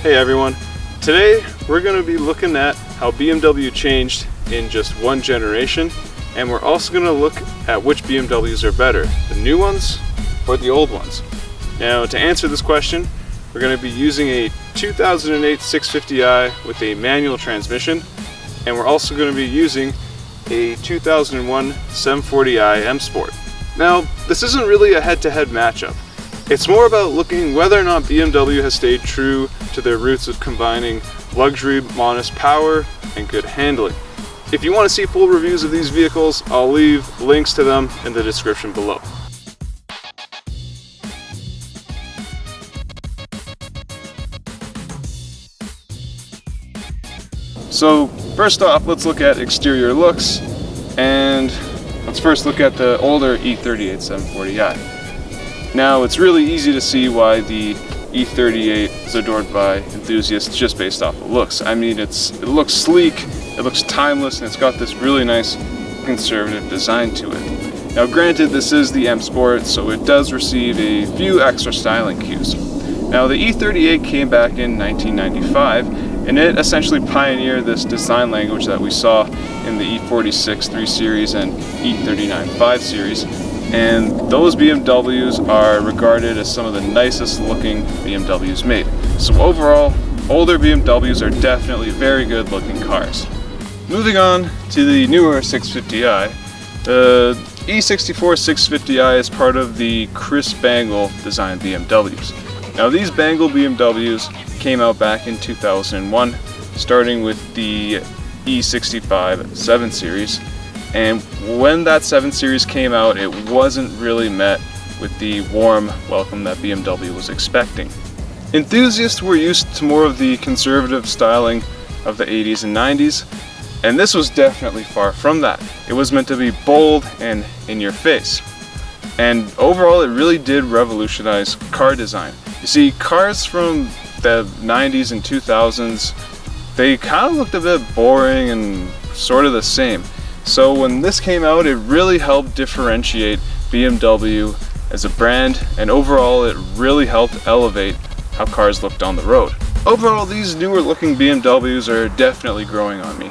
Hey everyone, today we're going to be looking at how BMW changed in just one generation, and we're also going to look at which BMWs are better, the new ones or the old ones. Now to answer this question, we're going to be using a 2008 650i with a manual transmission, and we're also going to be using a 2001 740i M Sport. Now this isn't really a head-to-head matchup. It's more about looking whether or not BMW has stayed true to their roots of combining luxury, modest power, and good handling. If you want to see full reviews of these vehicles, I'll leave links to them in the description below. So first off, let's look at exterior looks, and let's first look at the older E38 740i. Now it's really easy to see why the E38 is adored by enthusiasts just based off the looks. I mean, it looks sleek, it looks timeless, and it's got this really nice conservative design to it. Now granted, this is the M Sport, so it does receive a few extra styling cues. Now the E38 came back in 1995, and it essentially pioneered this design language that we saw in the E46 3 Series and E39 5 Series. And those BMWs are regarded as some of the nicest looking BMWs made. So overall, older BMWs are definitely very good looking cars. Moving on to the newer 650i, the E64 650i is part of the Chris Bangle designed BMWs. Now these Bangle BMWs came out back in 2001, starting with the E65 7 Series. And when that 7 Series came out, it wasn't really met with the warm welcome that BMW was expecting. Enthusiasts were used to more of the conservative styling of the 80s and 90s, and this was definitely far from that. It was meant to be bold and in your face. And overall, it really did revolutionize car design. You see, cars from the 90s and 2000s, they kind of looked a bit boring and sort of the same. So when this came out, it really helped differentiate BMW as a brand, and overall it really helped elevate how cars looked on the road. Overall, these newer looking BMWs are definitely growing on me.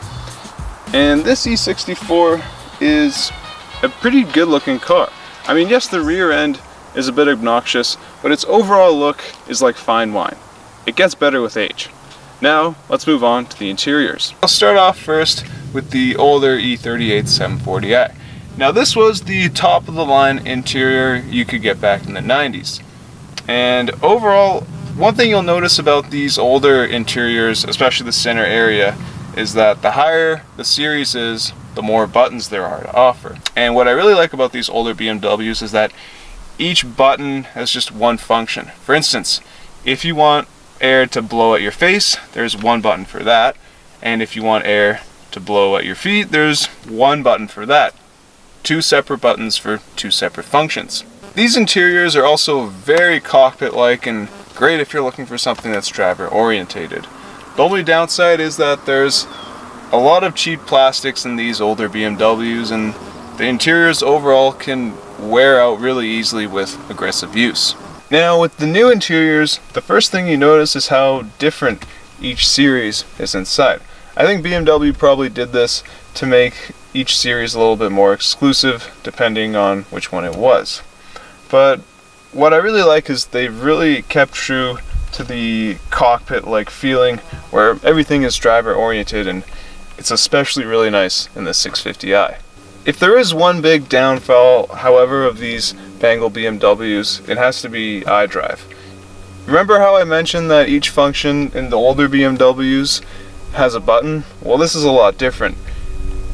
And this E64 is a pretty good looking car. I mean, yes, the rear end is a bit obnoxious, but its overall look is like fine wine. It gets better with age. Now, let's move on to the interiors. I'll start off first with the older E38 740i. Now this was the top of the line interior you could get back in the 90s. And overall, one thing you'll notice about these older interiors, especially the center area, is that the higher the series is, the more buttons there are to offer. And what I really like about these older BMWs is that each button has just one function. For instance, if you want air to blow at your face, there's one button for that. And if you want air to blow at your feet, there's one button for that. Two separate buttons for two separate functions. These interiors are also very cockpit-like and great if you're looking for something that's driver-orientated. The only downside is that there's a lot of cheap plastics in these older BMWs, and the interiors overall can wear out really easily with aggressive use. Now with the new interiors, the first thing you notice is how different each series is inside. I think BMW probably did this to make each series a little bit more exclusive depending on which one it was. But what I really like is they've really kept true to the cockpit-like feeling where everything is driver oriented, and it's especially really nice in the 650i. If there is one big downfall, however, of these Bangle BMWs, it has to be iDrive. Remember how I mentioned that each function in the older BMWs has a button? Well, this is a lot different.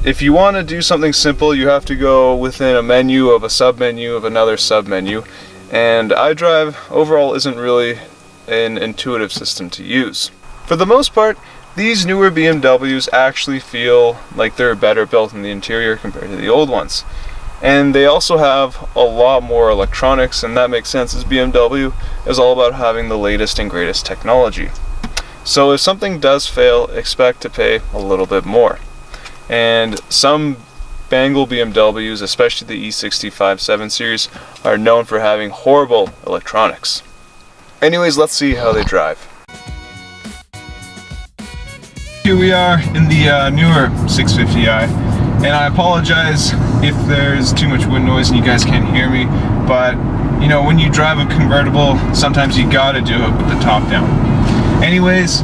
If you want to do something simple, you have to go within a menu of a submenu of another submenu, and iDrive overall isn't really an intuitive system to use. For the most part, these newer BMWs actually feel like they're better built in the interior compared to the old ones. And they also have a lot more electronics, and that makes sense as BMW is all about having the latest and greatest technology. So if something does fail, expect to pay a little bit more. And some Bangle BMWs, especially the E65 7 Series, are known for having horrible electronics. Anyways, let's see how they drive. Here we are in the newer 650i, and I apologize if there's too much wind noise and you guys can't hear me, but you know, when you drive a convertible, sometimes you gotta do it with the top down. Anyways,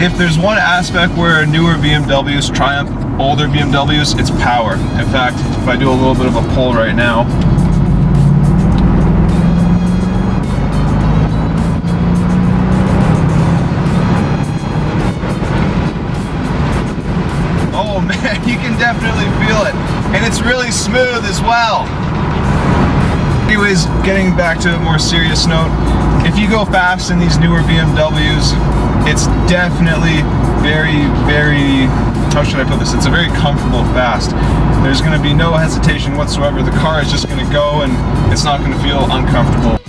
if there's one aspect where newer BMWs triumph older BMWs, it's power. In fact, if I do a little bit of a pull right now, oh man, you can definitely feel it. And it's really smooth as well. Anyways, getting back to a more serious note, if you go fast in these newer BMWs, it's definitely very, how should I put this? It's a very comfortable fast. There's going to be no hesitation whatsoever. The car is just going to go and it's not going to feel uncomfortable.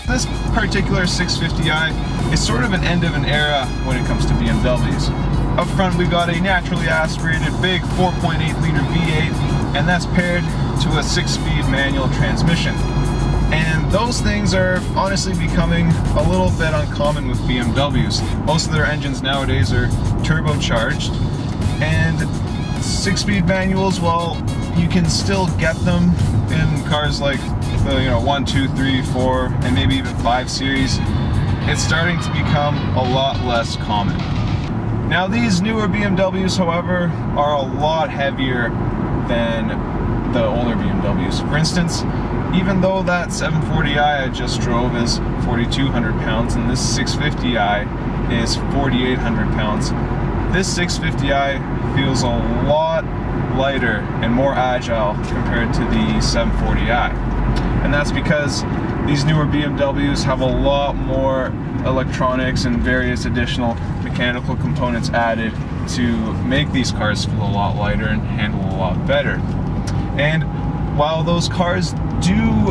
This particular 650i is sort of an end of an era when it comes to BMWs. Up front we got a naturally aspirated big 4.8 liter V8, and that's paired to a 6-speed manual transmission. And those things are honestly becoming a little bit uncommon with BMWs. Most of their engines nowadays are turbocharged, and 6-speed manuals, well, you can still get them in cars like the 1, 2, 3, 4, and maybe even 5 series. It's starting to become a lot less common. Now these newer BMWs, however, are a lot heavier than the older BMWs. For instance, even though that 740i I just drove is 4,200 pounds and this 650i is 4,800 pounds, this 650i feels a lot lighter and more agile compared to the 740i. And that's because these newer BMWs have a lot more electronics and various additional mechanical components added to make these cars feel a lot lighter and handle a lot better. And while those cars do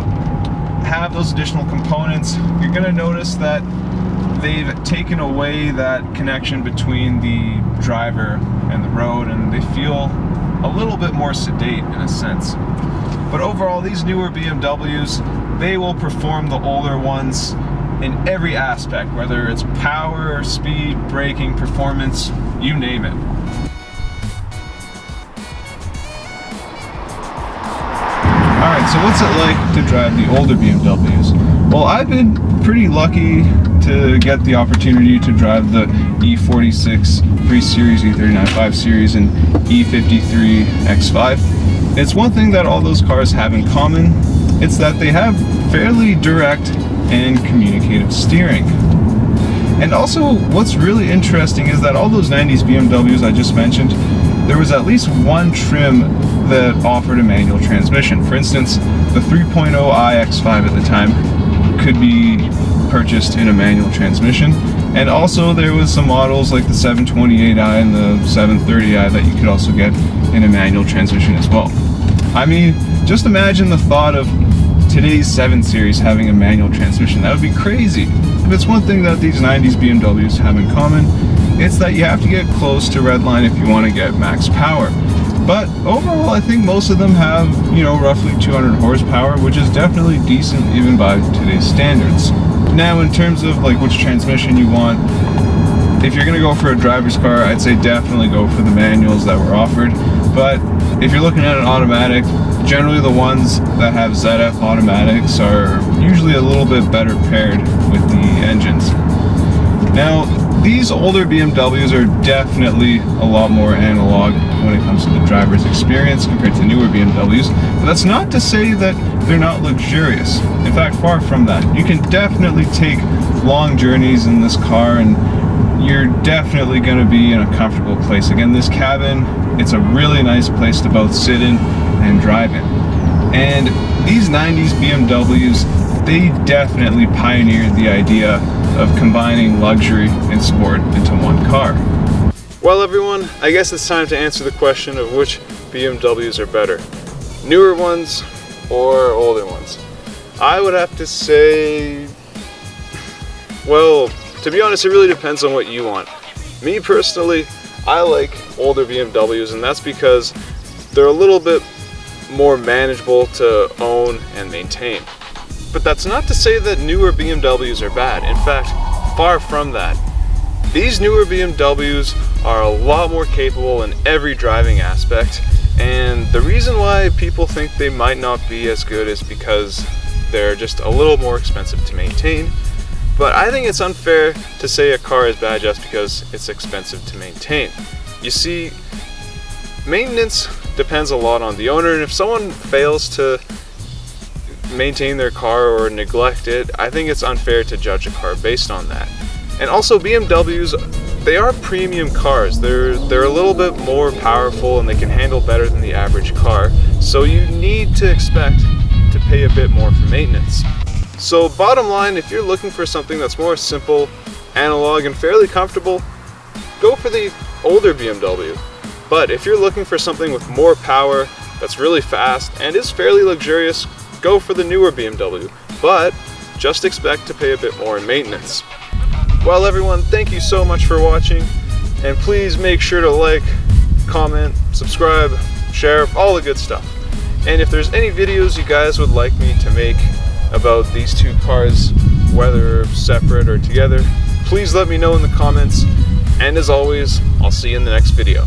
have those additional components, you're going to notice that they've taken away that connection between the driver and the road, and they feel a little bit more sedate in a sense. But overall, these newer BMWs, they will perform the older ones in every aspect, whether it's power, speed, braking, performance, you name it. Alright, so what's it like to drive the older BMWs? Well, I've been pretty lucky to get the opportunity to drive the E46 3 Series, E39 5 Series, and E53 X5. It's one thing that all those cars have in common. It's that they have fairly direct and communicative steering. And also, what's really interesting is that all those 90s BMWs I just mentioned, there was at least one trim that offered a manual transmission. For instance, the 3.0i X5 at the time could be purchased in a manual transmission. And also there was some models like the 728i and the 730i that you could also get in a manual transmission as well. I mean, just imagine the thought of today's 7 Series having a manual transmission. That would be crazy. If it's one thing that these 90s BMWs have in common, it's that you have to get close to redline if you want to get max power. But overall, I think most of them have, roughly 200 horsepower, which is definitely decent even by today's standards. Now, in terms of like which transmission you want, if you're going to go for a driver's car, I'd say definitely go for the manuals that were offered. But if you're looking at an automatic, generally the ones that have ZF automatics are usually a little bit better paired with the engines. Now, these older BMWs are definitely a lot more analog when it comes to the driver's experience compared to newer BMWs, but that's not to say that they're not luxurious. In fact, far from that. You can definitely take long journeys in this car and you're definitely going to be in a comfortable place. Again, this cabin, it's a really nice place to both sit in and drive in. And these 90s BMWs, they definitely pioneered the idea of combining luxury and sport into one car. Well everyone, I guess it's time to answer the question of which BMWs are better. Newer ones or older ones? I would have to say, well, to be honest, it really depends on what you want. Me personally, I like older BMWs, and that's because they're a little bit more manageable to own and maintain. But that's not to say that newer BMWs are bad. In fact, far from that. These newer BMWs are a lot more capable in every driving aspect, and the reason why people think they might not be as good is because they're just a little more expensive to maintain. But I think it's unfair to say a car is bad just because it's expensive to maintain. You see, maintenance depends a lot on the owner, and if someone fails to maintain their car or neglect it, I think it's unfair to judge a car based on that. And also, BMWs, they are premium cars. They're a little bit more powerful and they can handle better than the average car. So you need to expect to pay a bit more for maintenance. So bottom line, if you're looking for something that's more simple, analog, and fairly comfortable, go for the older BMW. But if you're looking for something with more power, that's really fast, and is fairly luxurious, go for the newer BMW. But just expect to pay a bit more in maintenance. Well everyone, thank you so much for watching, and please make sure to like, comment, subscribe, share, all the good stuff. And if there's any videos you guys would like me to make about these two cars, whether separate or together, please let me know in the comments. And as always, I'll see you in the next video.